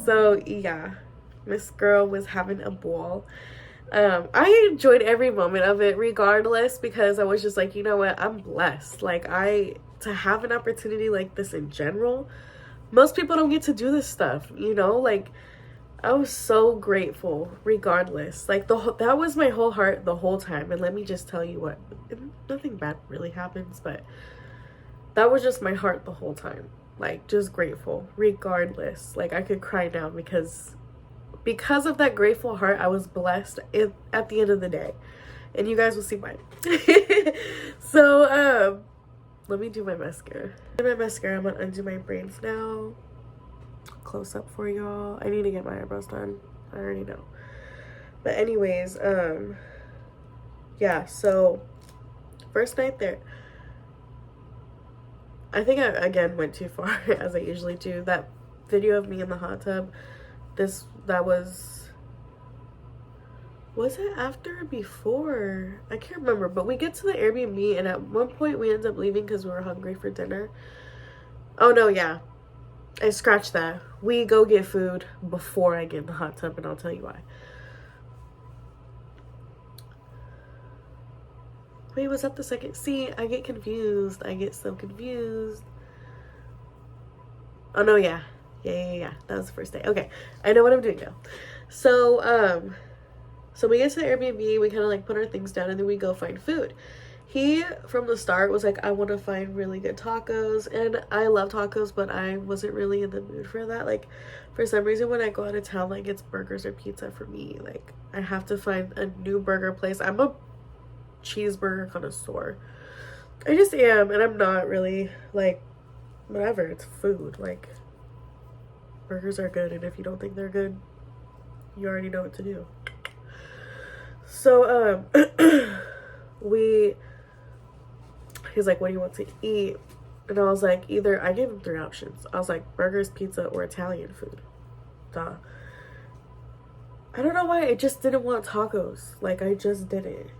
So yeah, Miss Girl was having a ball. I enjoyed every moment of it regardless, because I was just like, you know what, I'm blessed. Like, to have an opportunity like this in general, most people don't get to do this stuff, you know? Like, I was so grateful regardless. Like, that was my whole heart the whole time. And let me just tell you what, nothing bad really happens, but that was just my heart the whole time. Like, just grateful regardless. Like, I could cry now because of that grateful heart, I was blessed at the end of the day. And you guys will see why. So, let me do my mascara. I'm gonna undo my braids now. Close up for y'all. I need to get my eyebrows done. I already know. But anyways, yeah, so first night there. I think I, again, went too far, as I usually do. That video of me in the hot tub, that was it after or before? I can't remember, but we get to the Airbnb, and at one point we end up leaving because we were hungry for dinner. Oh no, yeah, I scratched that. We go get food before I get in the hot tub, and I'll tell you why. Wait, was that the second? See, I get confused. I get so confused. Oh no, yeah. Yeah. That was the first day. Okay, I know what I'm doing now. So, so we get to the Airbnb, we kind of like put our things down, and then we go find food. He, from the start, was like, I want to find really good tacos, and I love tacos, but I wasn't really in the mood for that. Like, for some reason, when I go out of town, like, it's burgers or pizza for me. Like, I have to find a new burger place. I'm a cheeseburger connoisseur. I just am, and I'm not really, like, whatever, it's food. Like, burgers are good, and if you don't think they're good, you already know what to do. So, he's like, what do you want to eat? And I was like, I gave him 3 options. I was like, burgers, pizza, or Italian food. Duh. I don't know why, I just didn't want tacos. Like, I just didn't.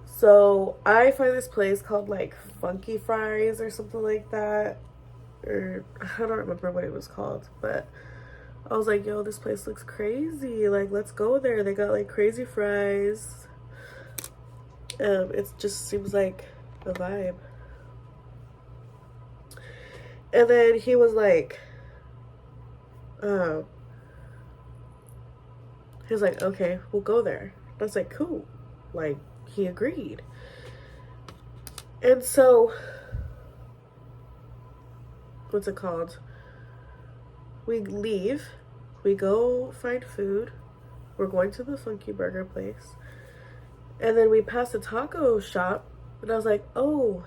So I find this place called like Funky Fries or something like that, or I don't remember what it was called, but I was like, yo, this place looks crazy, like, let's go there. They got like crazy fries. It just seems like a vibe. And then he was like, okay, we'll go there. I was like, cool. Like, he agreed. And so, what's it called? We leave. We go find food. We're going to the Funky Burger place. And then we pass a taco shop. And I was like, oh,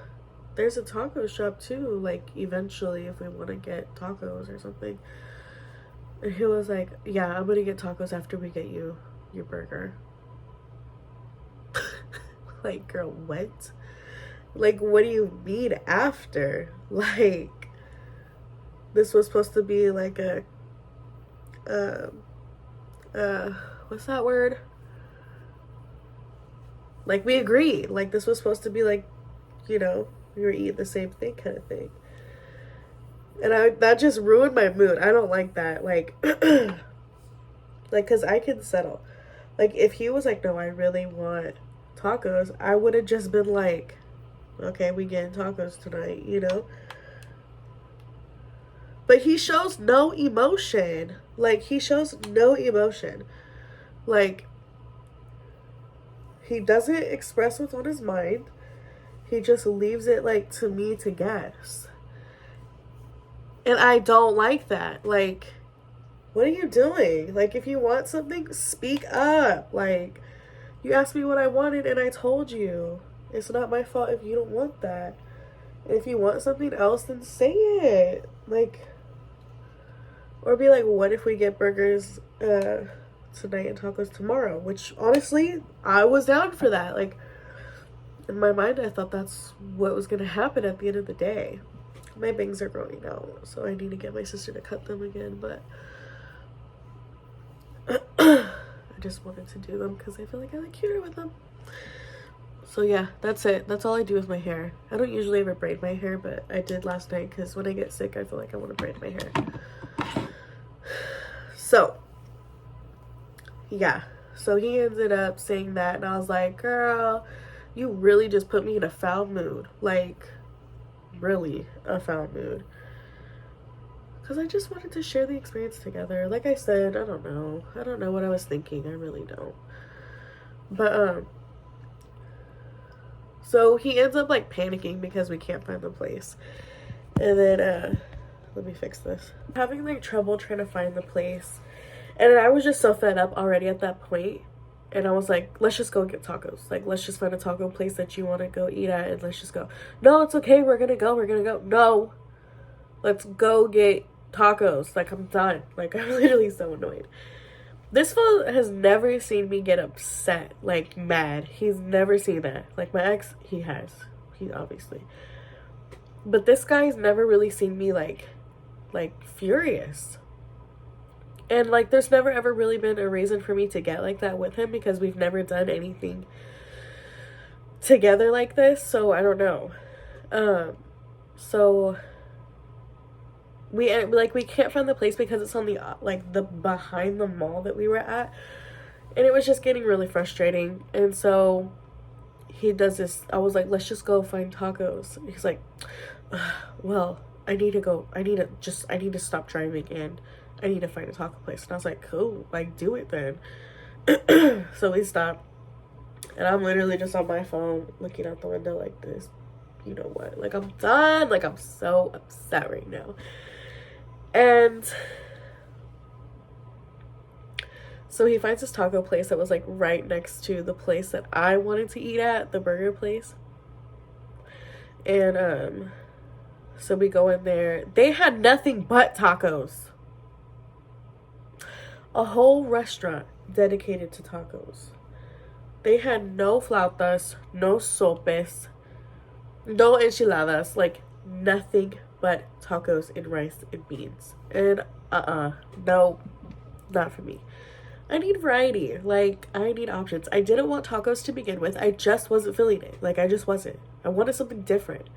there's a taco shop too. Like, eventually, if we want to get tacos or something. And he was like, yeah, I'm going to get tacos after we get you your burger. Like, girl, what? Like, what do you mean after? Like, this was supposed to be like a, what's that word? Like, we agreed. Like, this was supposed to be like, you know, we were eating the same thing kind of thing. And that just ruined my mood. I don't like that. Like, because I can settle. Like, if he was like, no, I really want tacos, I would have just been like, okay, we getting tacos tonight, you know? But he shows no emotion. Like, he shows no emotion. Like, he doesn't express what's on his mind. He just leaves it, like, to me to guess. And I don't like that. Like, what are you doing? Like, if you want something, speak up. Like, you asked me what I wanted and I told you. It's not my fault if you don't want that. And if you want something else, then say it. Like, or be like, what if we get burgers tonight and tacos tomorrow? Which, honestly, I was down for that. Like, in my mind, I thought that's what was going to happen at the end of the day. My bangs are growing out, so I need to get my sister to cut them again, but I just wanted to do them because I feel like I look cuter with them. So yeah, that's it. That's all I do with my hair. I don't usually ever braid my hair, but I did last night because when I get sick, I feel like I want to braid my hair. So, yeah. So he ended up saying that, and I was like, girl, you really just put me in a foul mood. Like, really a foul mood. Because I just wanted to share the experience together. Like I said, I don't know. I don't know what I was thinking. I really don't. But, so he ends up, like, panicking because we can't find the place. And then, let me fix this. Having, like, trouble trying to find the place. And I was just so fed up already at that point. And I was like, let's just go get tacos. Like, let's just find a taco place that you want to go eat at, and let's just go. No, it's okay. We're going to go. We're going to go. No. Let's go get tacos. Like, I'm done. Like, I'm literally so annoyed. This fool has never seen me get upset, like, mad. He's never seen that. Like, my ex, he has. He obviously. But this guy's never really seen me, like, furious. And, like, there's never ever really been a reason for me to get like that with him because we've never done anything together like this. So, I don't know. So, we can't find the place because it's on the, like, the behind the mall that we were at. And it was just getting really frustrating. And so, he does this. I was like, let's just go find tacos. He's like, well, I need to go. I need to stop driving and I need to find a taco place. And I was like, cool, like, do it then. So we stopped. And I'm literally just on my phone looking out the window like this. You know what? Like, I'm done. Like, I'm so upset right now. And so he finds this taco place that was, like, right next to the place that I wanted to eat at, the burger place. And, so we go in there. They had nothing but tacos. A whole restaurant dedicated to tacos. They had no flautas, no sopes, no enchiladas, like nothing but tacos and rice and beans. And no, not for me. I need variety. Like, I need options. I didn't want tacos to begin with. I just wasn't feeling it. Like, I just wasn't. I wanted something different.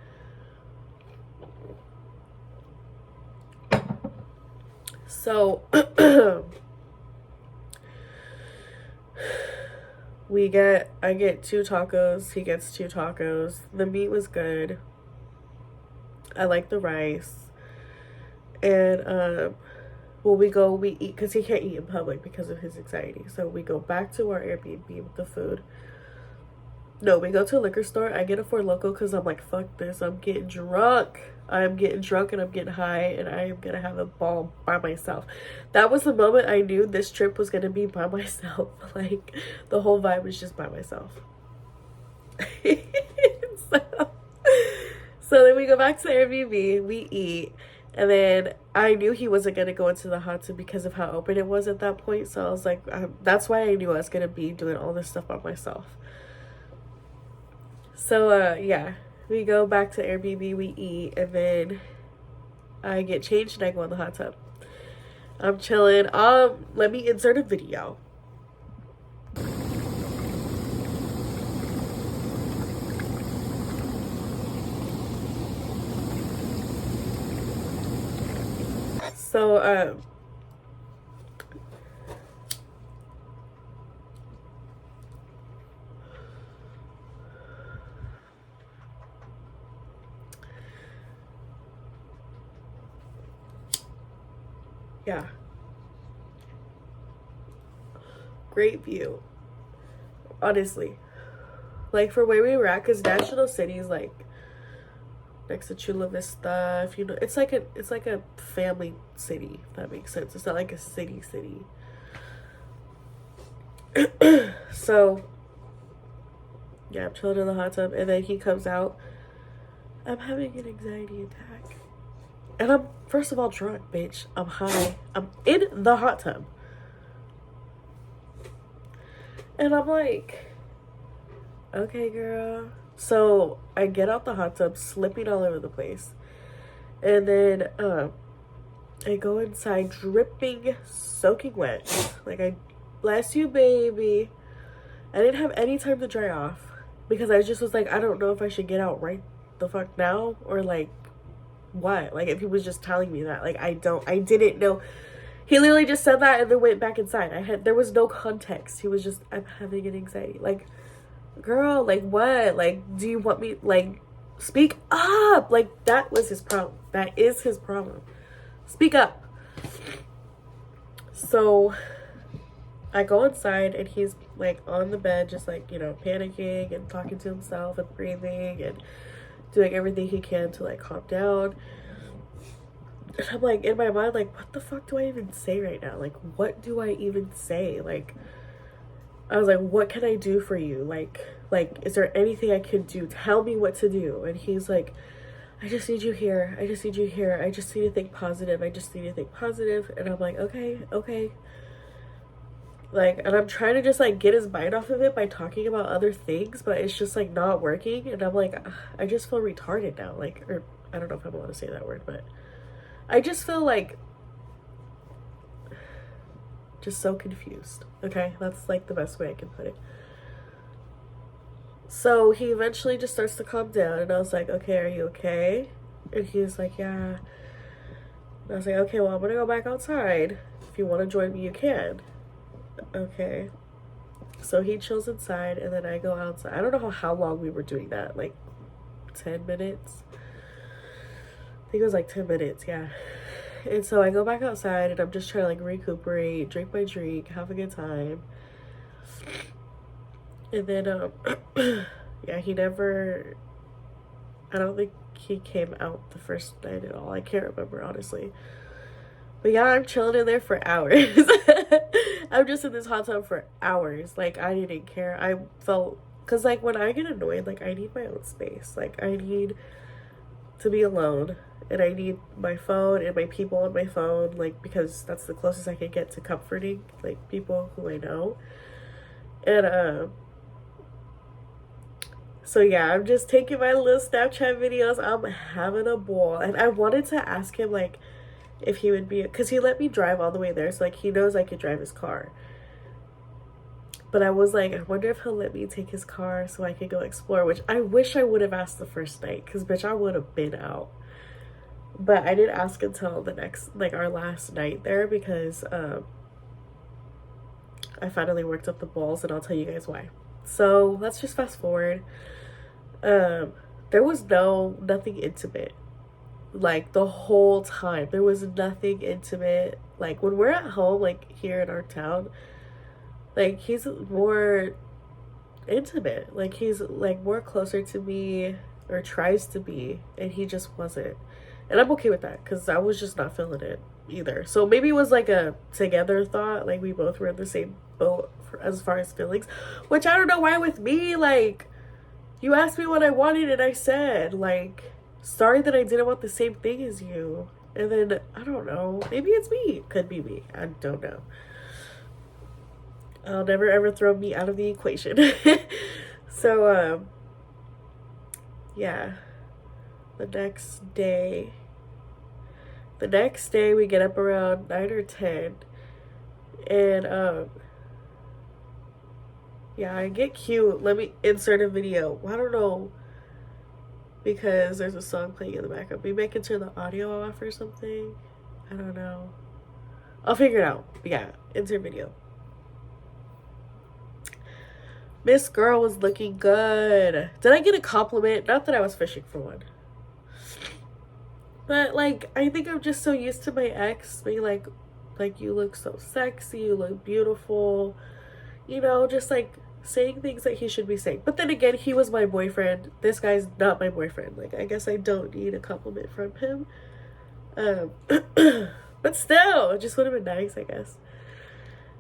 So I get 2 tacos, he gets 2 tacos. The meat was good. I like the rice. And we eat because he can't eat in public because of his anxiety. So we go back to our Airbnb with the food. No, we go to a liquor store. I get a Four Loko because I'm like, fuck this. I'm getting drunk. I'm getting drunk and I'm getting high and I am going to have a ball by myself. That was the moment I knew this trip was going to be by myself. Like, the whole vibe was just by myself. So then we go back to the Airbnb. We eat. And then I knew he wasn't going to go into the hot tub because of how open it was at that point. So I was like, that's why I knew I was going to be doing all this stuff by myself. So, yeah, we go back to Airbnb, we eat, and then I get changed and I go in the hot tub. I'm chilling. Let me insert a video. So, yeah. Great view. Honestly. Like, for where we were at, because National City is, like, next to Chula Vista. If you know, it's like a family city, if that makes sense. It's not like a city. So, yeah, I'm chilling in the hot tub, and then he comes out. I'm having an anxiety attack. And I'm, first of all, drunk, bitch. I'm high. I'm in the hot tub. And I'm like, okay, girl. So I get out the hot tub, slipping all over the place. And then I go inside, dripping, soaking wet. Like, bless you, baby. I didn't have any time to dry off. because I just was like, I don't know if I should get out right the fuck now or like what. Like if he was just telling me that, like I didn't know. He literally just said that and then went back inside. There was no context. He was just, I'm having an anxiety. Like, girl, like what? Like, do you want me, like, speak up? Like, that was his problem. That is his problem. Speak up. So I go inside and he's like on the bed, just like, you know, panicking and talking to himself and breathing and doing everything he can to like calm down. And I'm like, in my mind, like, what the fuck do I even say right now? Like, what do I even say? Like, I was like, what can I do for you? Like, is there anything I can do? Tell me what to do. And he's like, I just need you here. I just need you here. I just need to think positive. I just need to think positive. And I'm like, okay. Like, and I'm trying to just like get his mind off of it by talking about other things, but it's just like not working. And I'm like, I just feel retarded now. Like, or I don't know if I want to say that word, but I just feel like just so confused. Okay, that's like the best way I can put it. So he eventually just starts to calm down, and I was like, okay, are you okay? And he's like, yeah. And I was like, okay, well, I'm gonna go back outside. If you want to join me, you can. Okay. So he chills inside, and then I go outside. I don't know how long we were doing that, like 10 minutes? I think it was like 10 minutes, yeah. And so I go back outside, and I'm just trying to like recuperate, drink my drink, have a good time. And then, yeah, I don't think he came out the first night at all. I can't remember, honestly. But yeah, I'm chilling in there for hours. I'm just in this hot tub for hours. Like, I didn't care. I felt, because, like, when I get annoyed, like, I need my own space. Like, I need to be alone. And I need my phone and my people on my phone, like, because that's the closest I can get to comforting, like, people who I know. And, so yeah, I'm just taking my little Snapchat videos. I'm having a ball. And I wanted to ask him, like, if he would be, because he let me drive all the way there. So, like, he knows I could drive his car. But I was like, I wonder if he'll let me take his car so I could go explore, which I wish I would have asked the first night, because, bitch, I would have been out. But I didn't ask until the next, like, our last night there, because I finally worked up the balls, and I'll tell you guys why. So let's just fast forward. There was nothing intimate, like, the whole time. There was nothing intimate. Like, when we're at home, like, here in our town, like, he's more intimate. Like, he's, like, more closer to me, or tries to be, and he just wasn't. And I'm okay with that, because I was just not feeling it either. So maybe it was like a together thought, like we both were in the same boat as far as feelings, which I don't know why with me. Like, you asked me what I wanted and I said, like, sorry that I didn't want the same thing as you. And then, I don't know, maybe it's me. Could be me. I don't know. I'll never ever throw me out of the equation. So, yeah. The next day we get up around 9 or 10, and yeah, I get cute. Let me insert a video. I don't know, because there's a song playing in the background. Maybe I can turn the audio off or something. I don't know. I'll figure it out. But yeah, insert video. Miss Girl was looking good. Did I get a compliment? Not that I was fishing for one. But, like, I think I'm just so used to my ex being like, you look so sexy, you look beautiful, you know, just, like, saying things that he should be saying. But then again, he was my boyfriend. This guy's not my boyfriend. Like, I guess I don't need a compliment from him. But still, it just would have been nice, I guess.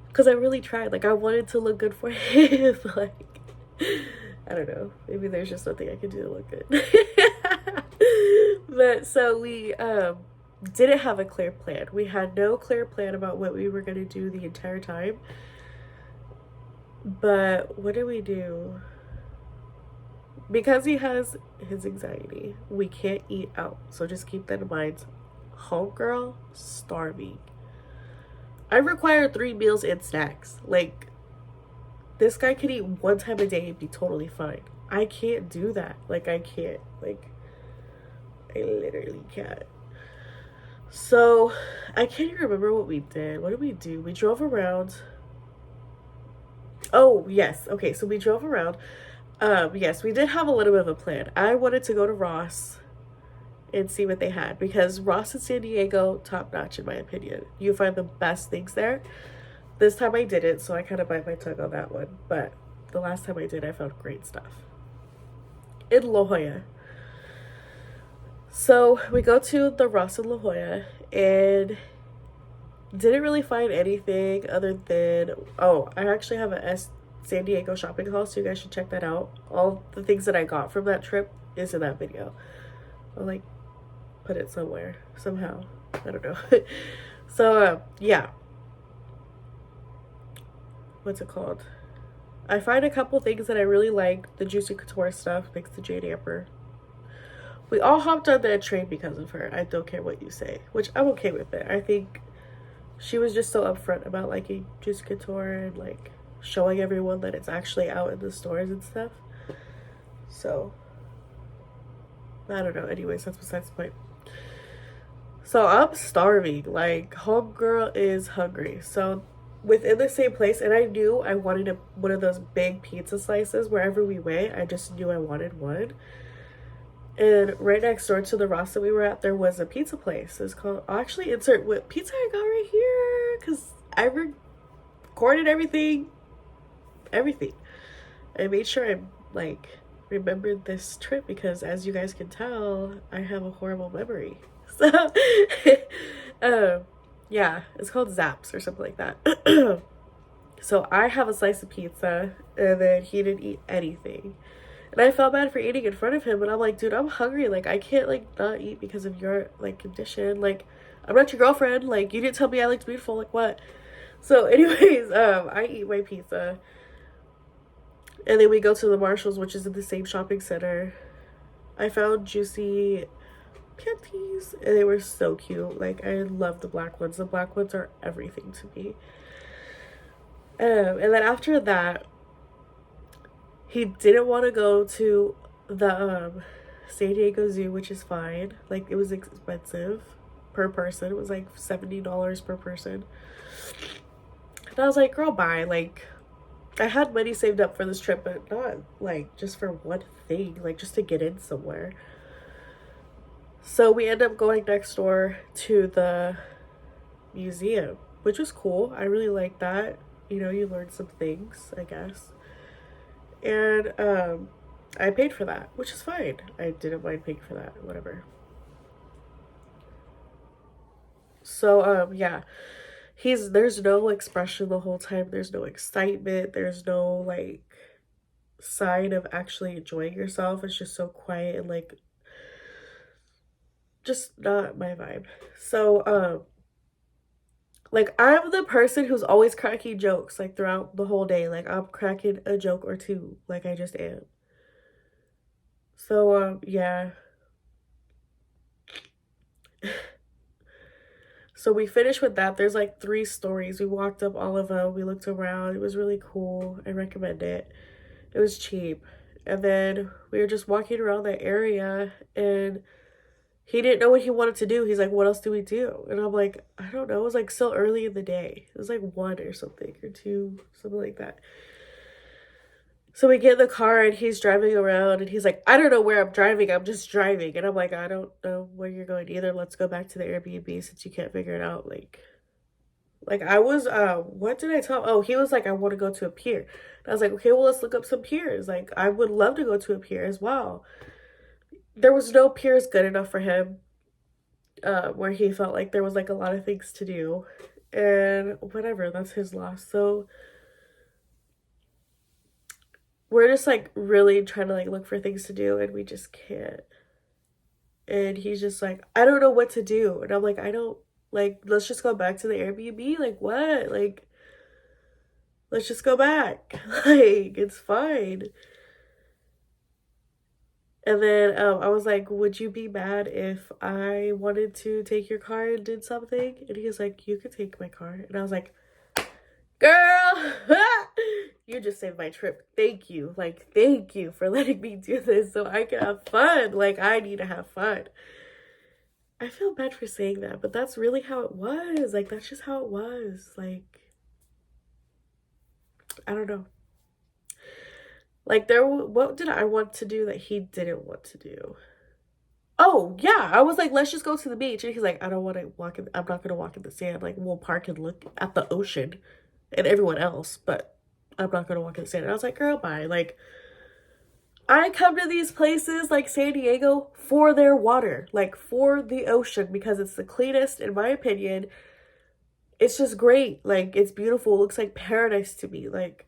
Because I really tried. Like, I wanted to look good for him. Like, I don't know. Maybe there's just nothing I can do to look good. But so we didn't have a clear plan. We had no clear plan about what we were going to do the entire time. But what did we do? Because he has his anxiety, we can't eat out. So just keep that in mind. Homegirl, starving. I require 3 meals and snacks. Like, this guy could eat 1 time a day and be totally fine. I can't do that. Like, I can't. Like, I literally can't. So, I can't even remember what we did. What did we do? We drove around. Oh, yes. Okay, so we drove around. Yes, we did have a little bit of a plan. I wanted to go to Ross and see what they had because Ross in San Diego, top notch in my opinion. You find the best things there. This time I didn't, so I kind of bite my tongue on that one. But the last time I did, I found great stuff in La Jolla. So we go to the Ross in La Jolla and didn't really find anything other than, oh, I actually have a San Diego shopping haul, so you guys should check that out. All the things that I got from that trip is in that video. I'll like put it somewhere somehow. I don't know. So yeah, what's it called? I find a couple things that I really like. The Juicy Couture stuff, thanks to Jade Amber. We all hopped on that train because of her. I don't care what you say, which I'm okay with it. I think she was just so upfront about liking Juicy Couture and like showing everyone that it's actually out in the stores and stuff. So I don't know. Anyways, that's besides the point. So I'm starving. Like, homegirl is hungry. So within the same place, and I knew I wanted one of those big pizza slices wherever we went. I just knew I wanted one. And right next door to the Ross that we were at, there was a pizza place. It's called, I'll actually insert what pizza I got right here because I recorded everything. I made sure I like remembered this trip because, as you guys can tell, I have a horrible memory. So, yeah, it's called Zaps or something like that. So I have a slice of pizza, and then he didn't eat anything. And I felt bad for eating in front of him, but I'm like, dude, I'm hungry. Like, I can't, like, not eat because of your, like, condition. Like, I'm not your girlfriend. Like, you didn't tell me I looked beautiful. Like, what? So, anyways, I eat my pizza. And then we go to the Marshalls, which is in the same shopping center. I found juicy panties, and they were so cute. Like, I love the black ones. The black ones are everything to me. And then after that, he didn't want to go to the San Diego Zoo, which is fine. Like, it was expensive per person. It was like $70 per person. And I was like, girl, bye. Like, I had money saved up for this trip, but not like just for one thing, like just to get in somewhere. So we ended up going next door to the museum, which was cool. I really liked that. You know, you learn some things, I guess. And I paid for that, which is fine. I didn't mind paying for that, whatever. So yeah, there's no expression the whole time. There's no excitement. There's no like sign of actually enjoying yourself. It's just so quiet and like just not my vibe. So like, I'm the person who's always cracking jokes like throughout the whole day. Like, I'm cracking a joke or two. Like, I just am. So yeah. So we finished with that. There's like 3 stories. We walked up all of them. We looked around. It was really cool. I recommend it. It was cheap. And then we were just walking around that area, and he didn't know what he wanted to do. He's like, what else do we do? And I'm like, I don't know. It was like still early in the day. It was like 1 or something, or 2, something like that. So we get in the car and he's driving around and he's like, I don't know where I'm driving. I'm just driving. And I'm like, I don't know where you're going either. Let's go back to the Airbnb since you can't figure it out. Like I was, what did I tell? Oh, he was like, I want to go to a pier. And I was like, okay, well, let's look up some piers. Like, I would love to go to a pier as well. There was no piers good enough for him, where he felt like there was like a lot of things to do. And whatever, that's his loss. So we're just like really trying to like look for things to do, and we just can't. And he's just like, I don't know what to do. And I'm like, I don't, like, let's just go back to the Airbnb. Like, what? Like, let's just go back. Like, it's fine. And then I was like, would you be mad if I wanted to take your car and did something? And he was like, you could take my car. And I was like, girl, You just saved my trip. Thank you. Like, thank you for letting me do this so I can have fun. Like, I need to have fun. I feel bad for saying that, but that's really how it was. Like, that's just how it was. Like, I don't know. Like, what did I want to do that he didn't want to do? Oh, yeah. I was like, let's just go to the beach. And he's like, I don't want to walk in, I'm not going to walk in the sand. Like, we'll park and look at the ocean and everyone else, but I'm not going to walk in the sand. And I was like, girl, bye. Like, I come to these places like San Diego for their water, like for the ocean, because it's the cleanest, in my opinion. It's just great. Like, it's beautiful. It looks like paradise to me. Like,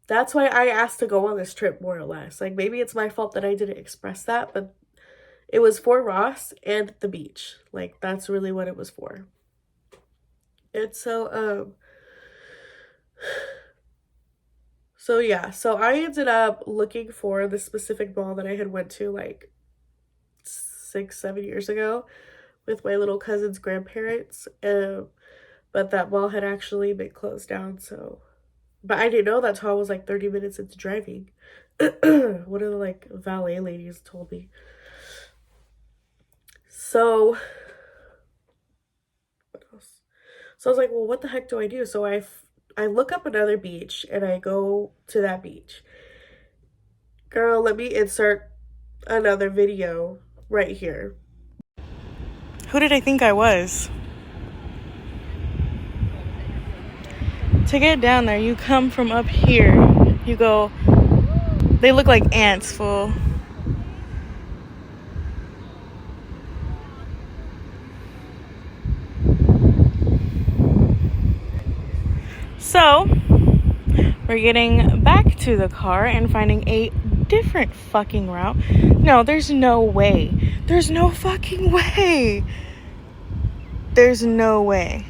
that's why I asked to go on this trip, more or less. Like, maybe it's my fault that I didn't express that, but it was for Ross and the beach. Like, that's really what it was for. And so yeah, so I ended up looking for the specific mall that I had went to like 6-7 years ago with my little cousin's grandparents. But that mall had actually been closed down, so. But I didn't know that till I was like 30 minutes into driving. One of the like valet ladies told me. So, what else? So I was like, well, what the heck do I do? So I look up another beach and I go to that beach. Girl, let me insert another video right here. Who did I think I was? To get down there, you come from up here. You go, they look like ants, fool. So, we're getting back to the car and finding a different fucking route. No, there's no way. There's no fucking way. There's no way.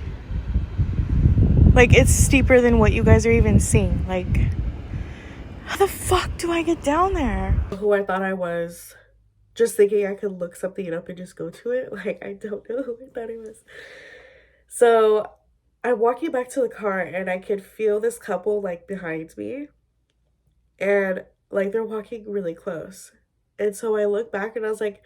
Like, it's steeper than what you guys are even seeing. Like, how the fuck do I get down there? Who I thought I was, just thinking I could look something up and just go to it. Like, I don't know who I thought I was. So I'm walking back to the car and I can feel this couple like behind me. And like they're walking really close. And so I look back and I was like,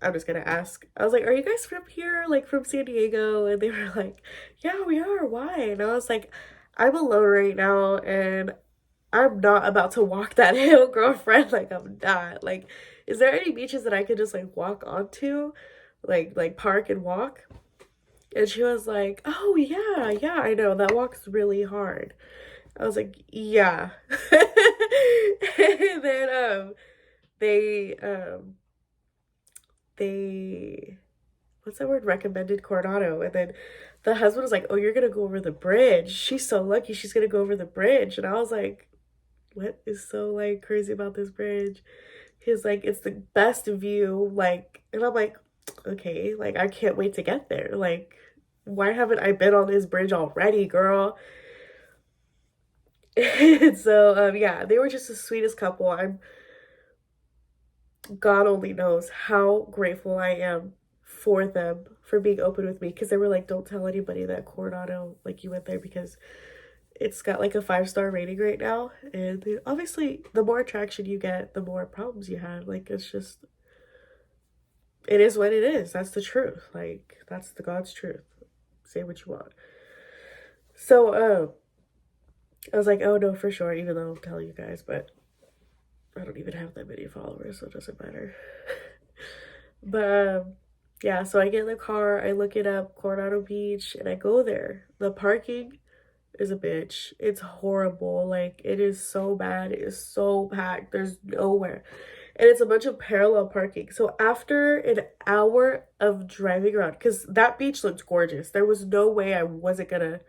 I'm just gonna ask. I was like, are you guys from here? Like from San Diego? And they were like, yeah, we are. Why? And I was like, I'm alone right now and I'm not about to walk that hill, girlfriend. Like, I'm not. Like, is there any beaches that I could just like walk onto? Like park and walk? And she was like, oh yeah, I know. That walk's really hard. I was like, yeah. And then they what's that word, recommended Coronado. And then the husband was like, oh, you're gonna go over the bridge. She's so lucky she's gonna go over the bridge. And I was like, what is so like crazy about this bridge? He's like, it's the best view. Like, and I'm like, okay, like I can't wait to get there. Like, why haven't I been on this bridge already, girl? And so yeah, they were just the sweetest couple. I'm, God only knows how grateful I am for them for being open with me, because they were like, don't tell anybody that Coronado, like you went there, because it's got like a 5-star rating right now. And obviously the more attraction you get, the more problems you have. Like, it's just, it is what it is. That's the truth. Like, that's the God's truth. Say what you want. So I was like, oh no, for sure, even though I'm telling you guys, but I don't even have that many followers, so it doesn't matter. But yeah, so I get in the car, I look it up, Coronado Beach, and I go there. The parking is a bitch. It's horrible. Like, it is so bad. It is so packed. There's nowhere. And it's a bunch of parallel parking. So after an hour of driving around, because that beach looked gorgeous. There was no way I wasn't gonna,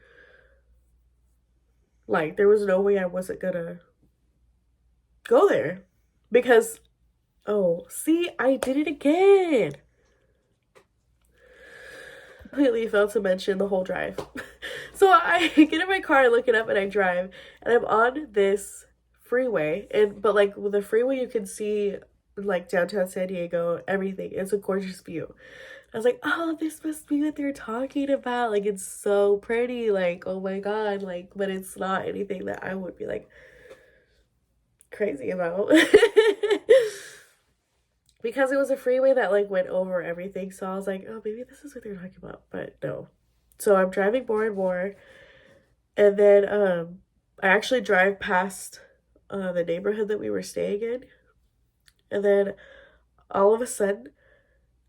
like, there was no way I wasn't gonna go there. Because, oh, see, I did it again. Completely failed to mention the whole drive. So I get in my car, I look it up, and I drive, and I'm on this freeway, but like with the freeway you can see like downtown San Diego, everything. It's a gorgeous view. I was like, oh, this must be what they're talking about. Like, it's so pretty. Like, oh my God. Like, but it's not anything that I would be like crazy about. Because it was a freeway that like went over everything. So I was like, oh, maybe this is what they're talking about. But no. So I'm driving more and more. And then I actually drive past the neighborhood that we were staying in. And then all of a sudden,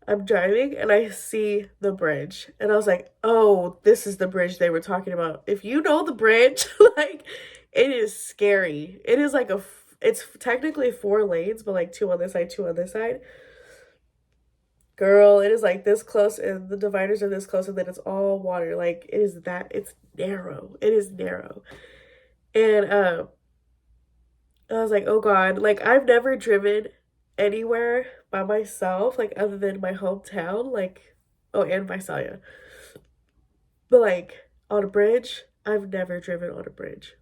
I'm driving and I see the bridge. And I was like, oh, this is the bridge they were talking about. If you know the bridge, like, it is scary. It is like it's technically 4 lanes, but like 2 on this side, 2 on this side. Girl, it is like this close and the dividers are this close and then it's all water. Like, it's narrow. It is narrow. And I was like, oh God, like I've never driven anywhere by myself, like other than my hometown, like, oh, and Visalia. But like on a bridge, I've never driven on a bridge.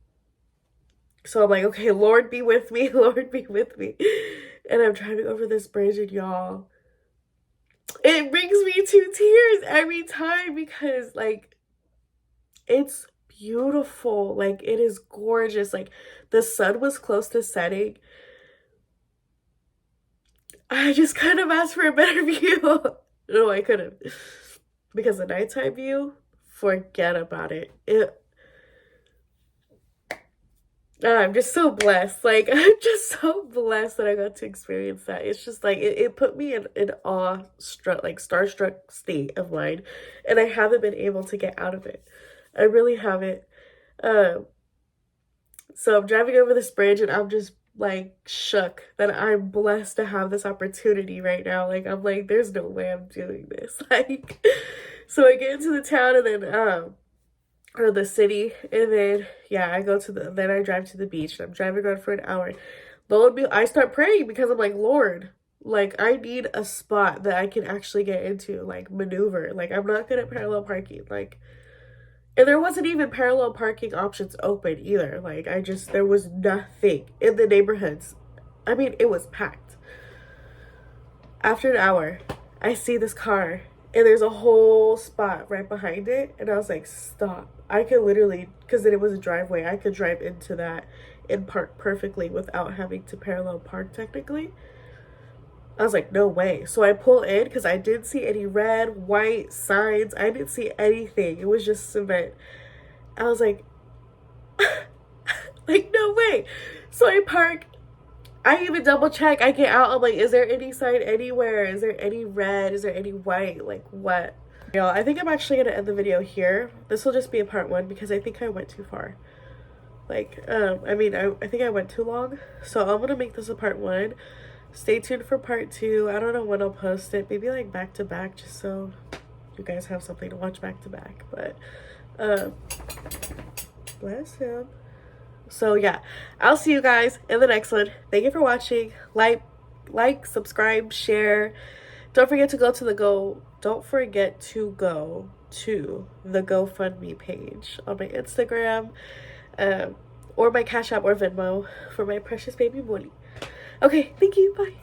So I'm like, okay, Lord be with me, Lord be with me. And I'm driving over this bridge and y'all, it brings me to tears every time because like it's beautiful. Like it is gorgeous. Like the sun was close to setting. I just kind of asked for a better view. No, I couldn't. Because the nighttime view, forget about it. I'm just so blessed. Like, I'm just so blessed that I got to experience that. It's just like, it put me in awe-struck, like starstruck state of mind. And I haven't been able to get out of it. I really haven't. So I'm driving over this bridge and I'm just like shook that I'm blessed to have this opportunity right now. Like I'm like, there's no way I'm doing this. Like, so I get into the town and then or the city, and then yeah, then I drive to the beach and I'm driving around for an hour. Lo and behold, I start praying because I'm like, Lord, like I need a spot that I can actually get into, like maneuver. Like I'm not good at parallel parking. Like, and there wasn't even parallel parking options open either. Like there was nothing in the neighborhoods. I mean, it was packed. After an hour, I see this car and there's a whole spot right behind it. And I was like, stop. I could literally, because then it was a driveway, I could drive into that and park perfectly without having to parallel park technically. I was like, no way. So I pull in because I didn't see any red, white signs. I didn't see anything. It was just cement. I was like, like, no way. So I park. I even double check. I get out. I'm like, is there any sign anywhere? Is there any red? Is there any white? Like, what? Y'all, I think I'm actually going to end the video here. This will just be a part 1 because I think I went too far. Like, I mean, I think I went too long. So I'm going to make this a part 1. Stay tuned for part 2. I don't know when I'll post it. Maybe like back to back, just so you guys have something to watch back to back. But bless him. So yeah, I'll see you guys in the next one. Thank you for watching. Like, subscribe, share. Don't forget to go to the GoFundMe page on my Instagram, or my Cash App or Venmo for my precious baby Molly. Okay, thank you. Bye.